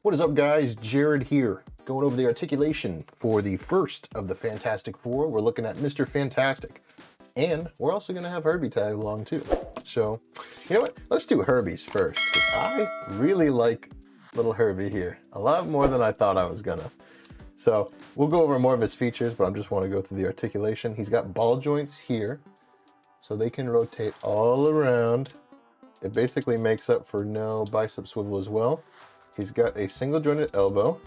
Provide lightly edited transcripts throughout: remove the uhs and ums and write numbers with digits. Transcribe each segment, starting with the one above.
What is up, guys? Jared here, going over the articulation for the first of the Fantastic Four. We're looking at Mr. Fantastic, and we're also going to have Herbie tag along too. So, you know what? Let's do Herbie's first, because I really like little Herbie here, a lot more than I thought I was gonna. So, we'll go over more of his features, but I just want to go through the articulation. He's got ball joints here, so they can rotate all around. It basically makes up for no bicep swivel as well. He's got a single jointed elbow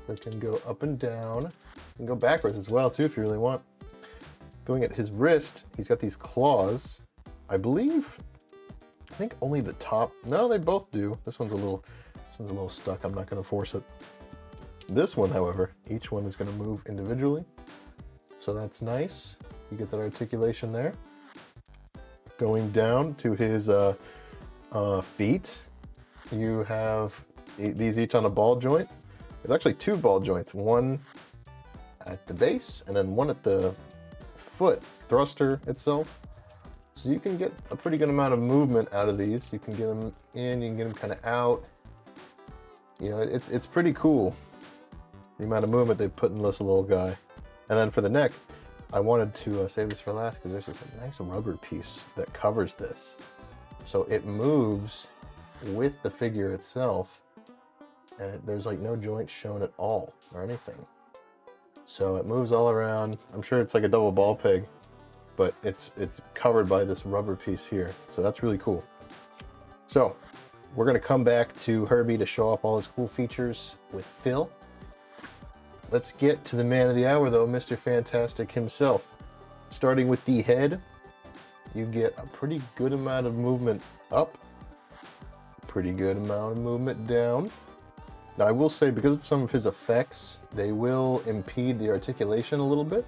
that can go up and down. You can go backwards as well too if you really want. Going at his wrist, he's got these claws. I think only the top. No, they both do. This one's a little stuck. I'm not going to force it. This one, however, each one is going to move individually. So that's nice. You get that articulation there. Going down to his feet, you have these each on a ball joint. There's actually two ball joints, one at the base and then one at the foot thruster itself. So you can get a pretty good amount of movement out of these. You can get them in, you can get them kind of out. You know, it's pretty cool, the amount of movement they put in this little guy. And then for the neck, I wanted to save this for last because there's this nice rubber piece that covers this. So it moves with the figure itself, and there's like no joints shown at all or anything. So it moves all around. I'm sure it's like a double ball peg, but it's covered by this rubber piece here. So that's really cool. So we're gonna come back to Herbie to show off all his cool features with Phil. Let's get to the man of the hour though, Mr. Fantastic himself. Starting with the head, you get a pretty good amount of movement up, pretty good amount of movement down. Now I will say, because of some of his effects, they will impede the articulation a little bit,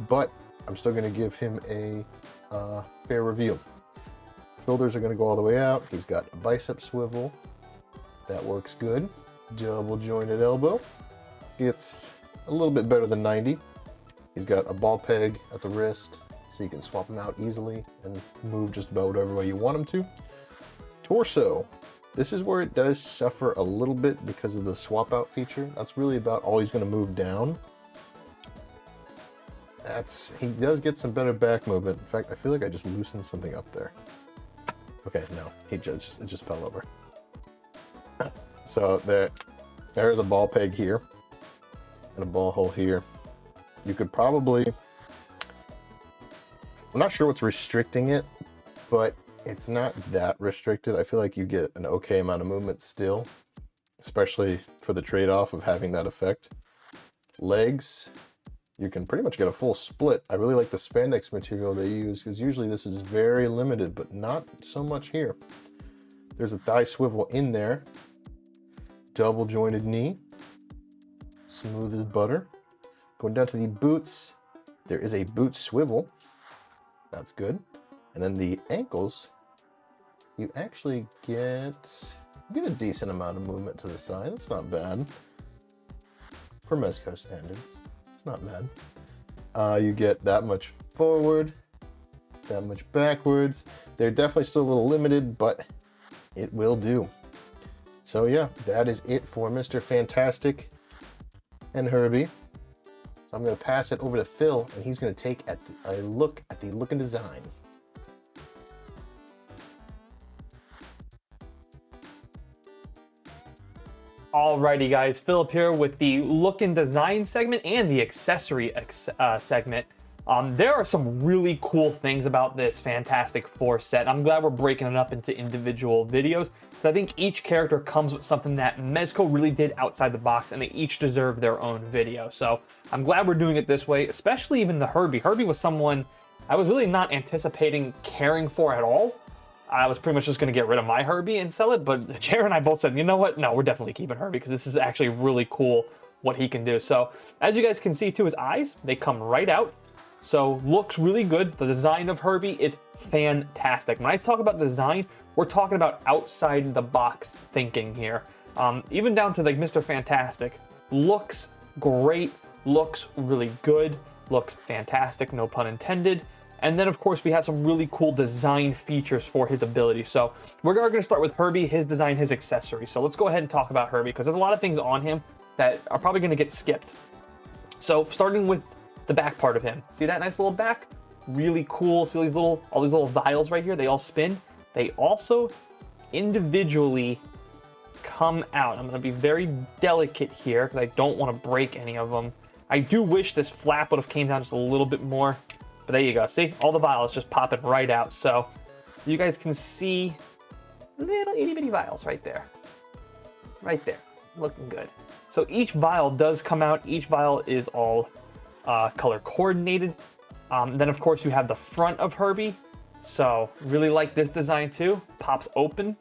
but I'm still going to give him a fair review. Shoulders are going to go all the way out. He's got a bicep swivel. That works good. Double jointed elbow. It's a little bit better than 90. He's got a ball peg at the wrist, so you can swap them out easily and move just about whatever way you want him to. Torso. This is where it does suffer a little bit because of the swap out feature. That's really about all he's going to move down. He does get some better back movement. In fact, I feel like I just loosened something up there. Okay, no, it just fell over. So there's a ball peg here and a ball hole here. You could probably, I'm not sure what's restricting it, but it's not that restricted. I feel like you get an okay amount of movement still, especially for the trade-off of having that effect. Legs, you can pretty much get a full split. I really like the spandex material they use, because usually this is very limited, but not so much here. There's a thigh swivel in there. Double jointed knee, smooth as butter. Going down to the boots, there is a boot swivel. That's good. And then the ankles, you actually get a decent amount of movement to the side. That's not bad. For Mezco standards, it's not bad. You get that much forward, that much backwards. They're definitely still a little limited, but it will do. So yeah, that is it for Mr. Fantastic and Herbie. So I'm going to pass it over to Phil, and he's going to take a look at the look and design. Alrighty guys, Philip here with the look and design segment and the accessory segment. There are some really cool things about this Fantastic Four set. I'm glad we're breaking it up into individual videos, because I think each character comes with something that Mezco really did outside the box, and they each deserve their own video. So I'm glad we're doing it this way, especially even the Herbie. Herbie was someone I was really not anticipating caring for at all. I was pretty much just going to get rid of my Herbie and sell it, but Jared and I both said, you know what? No, we're definitely keeping Herbie, because this is actually really cool what he can do. So as you guys can see to his eyes, they come right out. So looks really good. The design of Herbie is fantastic. When I talk about design, we're talking about outside the box thinking here. Even down to like Mr. Fantastic. Looks great, looks really good, looks fantastic, no pun intended. And then, of course, we have some really cool design features for his ability. So we're going to start with Herbie, his design, his accessories. So let's go ahead and talk about Herbie, because there's a lot of things on him that are probably going to get skipped. So starting with the back part of him. See that nice little back? Really cool. See all these little vials right here? They all spin. They also individually come out. I'm going to be very delicate here because I don't want to break any of them. I do wish this flap would have came down just a little bit more. But there you go. See? All the vials just popping right out. So you guys can see little itty bitty vials right there. Right there. Looking good. So each vial does come out. Each vial is all color coordinated. Then, of course, you have the front of Herbie. So really like this design too. Pops open.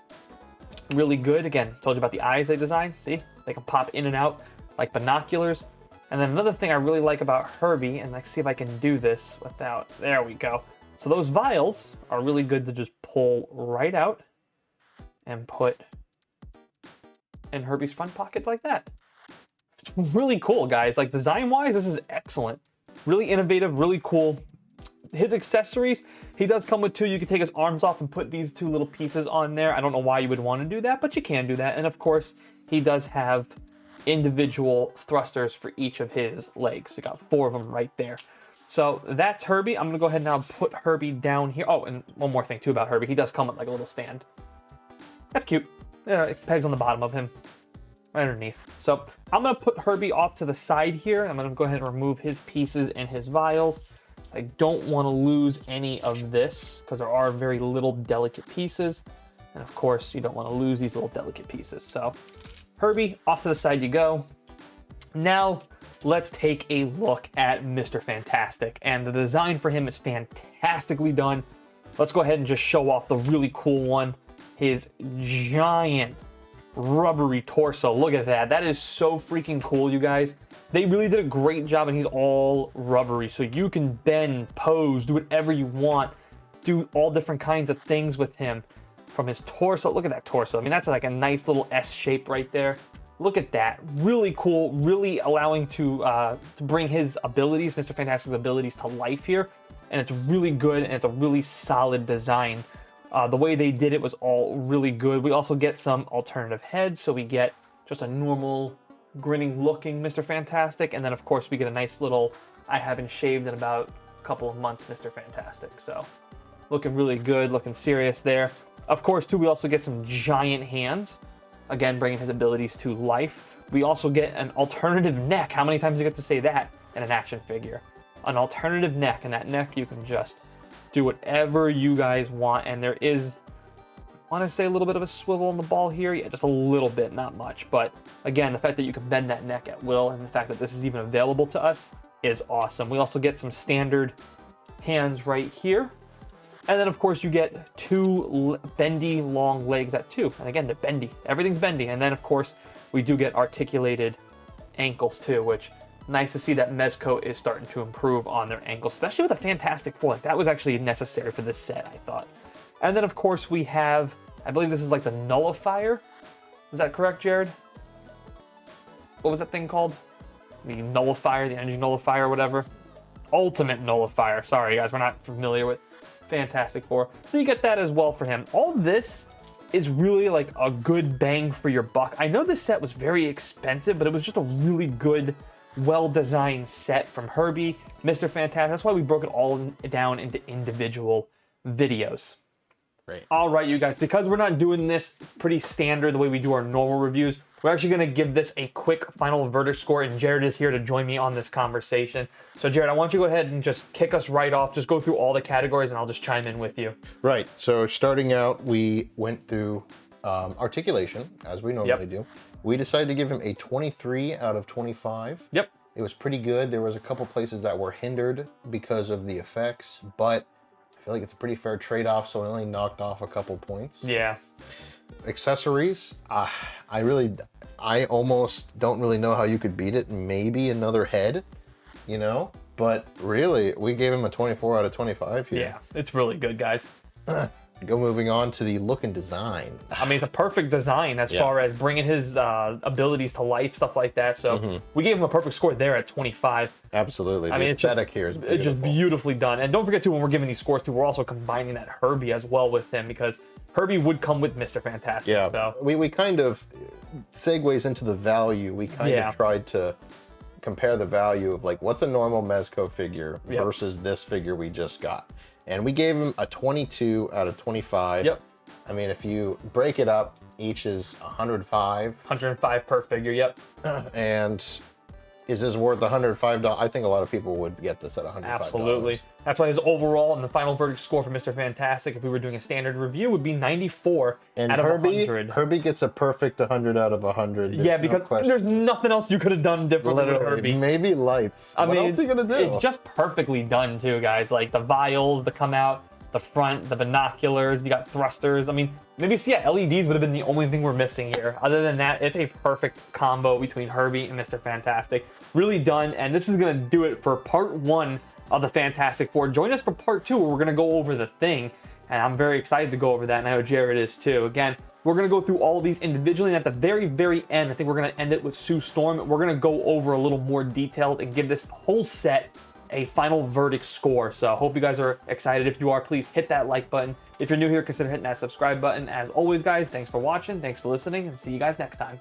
Really good. Again, told you about the eyes they designed. See? They can pop in and out like binoculars. And then another thing I really like about Herbie, and let's see if I can do this without, there we go. So those vials are really good to just pull right out and put in Herbie's front pocket like that. Really cool, guys. Like design-wise, this is excellent. Really innovative, really cool. His accessories, he does come with two. You can take his arms off and put these two little pieces on there. I don't know why you would want to do that, but you can do that. And of course, he does have individual thrusters for each of his legs. You got 4 of them right there. So that's Herbie. I'm gonna go ahead and now put Herbie down here. Oh, and one more thing too about Herbie. He does come with like a little stand. That's cute. Yeah, it pegs on the bottom of him, right underneath. So I'm gonna put Herbie off to the side here. I'm gonna go ahead and remove his pieces and his vials. I don't want to lose any of this because there are very little delicate pieces. And of course, you don't want to lose these little delicate pieces. So Herbie, off to the side you go. Now, let's take a look at Mr. Fantastic. And the design for him is fantastically done. Let's go ahead and just show off the really cool one. His giant rubbery torso. Look at that. That is so freaking cool, you guys. They really did a great job, and he's all rubbery. So you can bend, pose, do whatever you want. Do all different kinds of things with him. From his torso, look at that torso. I mean, that's like a nice little S shape right there. Look at that. Really cool, really allowing to bring his abilities, Mr. Fantastic's abilities to life here. And it's really good, and it's a really solid design. The way they did it was all really good. We also get some alternative heads, so we get just a normal grinning looking Mr. Fantastic, and then of course we get a nice little I haven't shaved in about a couple of months Mr. Fantastic. So looking really good, looking serious there. Of course too, we also get some giant hands, again bringing his abilities to life. We also get an alternative neck. How many times do you get to say that in an action figure? An alternative neck, and that neck you can just do whatever you guys want. And there is, I want to say, a little bit of a swivel on the ball here. Yeah, just a little bit, not much. But again, the fact that you can bend that neck at will, and the fact that this is even available to us is awesome. We also get some standard hands right here. And then of course you get 2 bendy long legs at 2. And again, they're bendy. Everything's bendy. And then of course we do get articulated ankles too, which nice to see that Mezco is starting to improve on their ankles, especially with a Fantastic Four. Like, that was actually necessary for this set, I thought. And then of course we have, I believe this is like the nullifier. Is that correct, Jared? What was that thing called? The nullifier, the energy nullifier, whatever. Ultimate nullifier. Sorry guys, we're not familiar with Fantastic Four. So you get that as well for him. All this is really like a good bang for your buck. I know this set was very expensive, but it was just a really good, well-designed set from Herbie, Mr. Fantastic. That's why we broke it all down into individual videos. Great. All right, you guys, because we're not doing this pretty standard the way we do our normal reviews, we're actually going to give this a quick final verdict score, and Jared is here to join me on this conversation. So, Jared, I want you to go ahead and just kick us right off. Just go through all the categories, and I'll just chime in with you. Right. So, starting out, we went through articulation, as we normally do. We decided to give him a 23 out of 25. Yep. It was pretty good. There was a couple places that were hindered because of the effects, but I feel like it's a pretty fair trade-off, so I only knocked off a couple points. Yeah. Accessories, I almost don't really know how you could beat it. Maybe another head, you know? But really, we gave him a 24 out of 25 here. Yeah, it's really good, guys. Go moving on to the look and design. I mean, it's a perfect design as far as bringing his abilities to life, stuff like that. So we gave him a perfect score there at 25. Absolutely. I mean, the it's just, aesthetic here is beautiful. it's just beautifully done. And don't forget too, when we're giving these scores too, we're also combining that Herbie as well with him, because Herbie would come with Mr. Fantastic. Yeah, So. we kind of segues into the value. We kind of tried to compare the value of like what's a normal Mezco figure versus this figure we just got. And we gave him a 22 out of 25. Yep. I mean, if you break it up, each is 105. 105 per figure, yep. And is this worth $105? I think a lot of people would get this at $105. Absolutely. That's why his overall and the final verdict score for Mr. Fantastic, if we were doing a standard review, would be 94 out of 100. Herbie gets a perfect 100 out of 100. Yeah, because there's nothing else you could have done differently with Herbie. Maybe lights. What else are you gonna do? It's just perfectly done too, guys. Like the vials, the come out, the front, the binoculars, you got thrusters. I mean, maybe LEDs would have been the only thing we're missing here. Other than that, it's a perfect combo between Herbie and Mr. Fantastic. Really done, and this is gonna do it for part 1 of the Fantastic Four. Join us for part 2, where we're gonna go over the Thing, and I'm very excited to go over that, and I know Jared is too. Again, we're gonna go through all of these individually, and at the very, very end, I think we're gonna end it with Sue Storm. We're gonna go over a little more detailed and give this whole set a final verdict score. So I hope you guys are excited. If you are, please hit that like button. If you're new here, consider hitting that subscribe button. As always, guys, thanks for watching, thanks for listening, and see you guys next time.